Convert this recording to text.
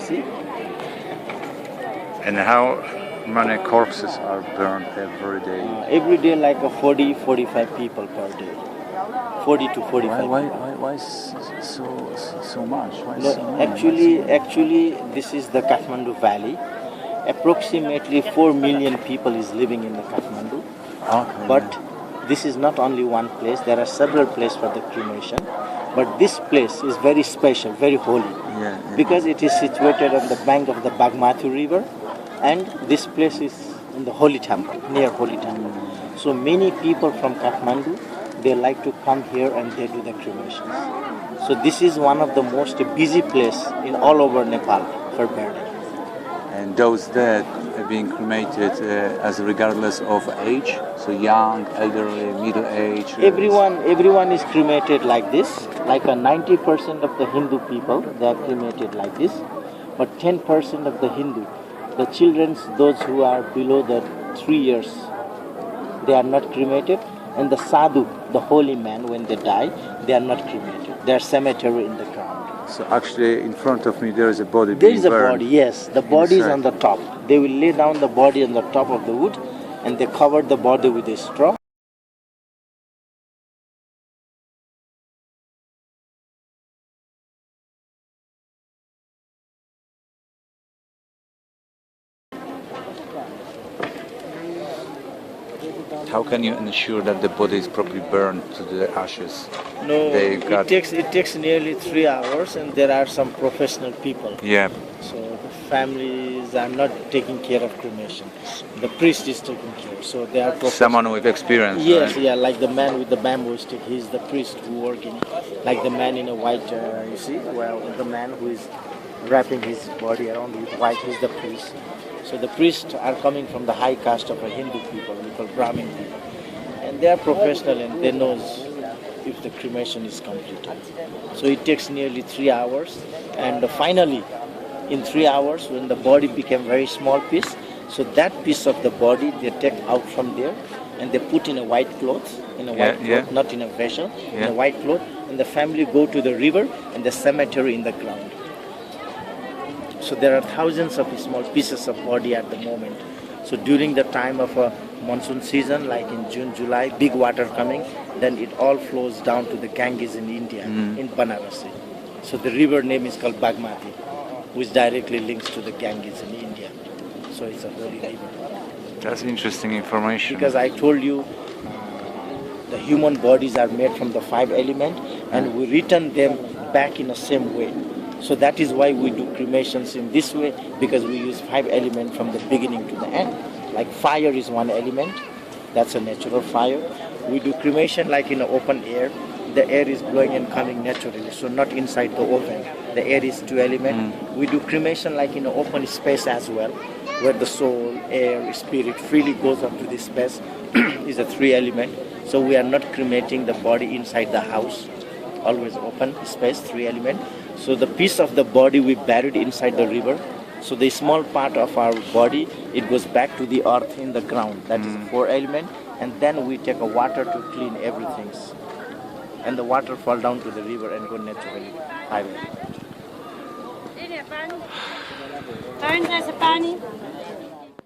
see. And how many corpses are burned every day? Every day like a 40-45 people per day. 40 to 45. Why so much? Why No, so many? actually, this is the Kathmandu Valley. Approximately 4 million people is living in the Kathmandu. Okay, But this is not only one place. There are several places for the cremation. But this place is very special, very holy. Because it is situated on the bank of the Bagmati River, and this place is in the Holy Temple, near Holy Temple. So many people from Kathmandu, they like to come here and they do the cremations. So this is one of the most busy place in all over Nepal for burying. And those dead are being cremated as regardless of age, so young, elderly, middle age. Everyone is cremated like this. Like a 90% of the Hindu people, they are cremated like this. But 10% of the Hindu, the children, those who are below the 3 years, they are not cremated. And the sadhu, the holy man, when they die, they are not cremated. They are cemetery in the ground. So actually, in front of me, there is a body There being is a burned. body, yes. The body is on the top. They will lay down the body on the top of the wood, and they cover the body with a straw. How can you ensure that the body is properly burned to the ashes? No, it takes nearly 3 hours, and there are some professional people. Yeah. So the families are not taking care of cremation. The priest is taking care. So they are Someone with experience. Yes, right? yeah, like the man with the bamboo stick. He's the priest who working. Like the man in a white, you see, well, the man who is wrapping his body around with white, he's the priest. So the priests are coming from the high caste of a Hindu people, we call Brahmin people. And they are professional and they knows if the cremation is completed. So it takes nearly 3 hours. And finally, in 3 hours, when the body became very small piece, so that piece of the body they take out from there and they put in a white cloth, not in a vessel, in a white cloth, and the family go to the river and the cemetery in the ground. So there are thousands of small pieces of body at the moment. So during the time of a monsoon season, like in June, July, big water coming, then it all flows down to the Ganges in India, in Banarasi. So the river name is called Bagmati, which directly links to the Ganges in India. So it's a holy river. That's interesting information. Because I told you, the human bodies are made from the 5 elements, and we return them back in the same way. So that is why we do cremations in this way, because we use 5 elements from the beginning to the end. Like fire is one element, that's a natural fire. We do cremation like in the open air. The air is blowing and coming naturally, so not inside the oven. The air is 2 elements. We do cremation like in an open space as well, where the soul, air, spirit freely goes up to this space. Is a 3 element. So we are not cremating the body inside the house, always open space, 3 element. So the piece of the body we buried inside the river. So the small part of our body, it goes back to the earth in the ground. That is 4 element. And then we take a water to clean everything. And the water fall down to the river and go naturally. 5 element.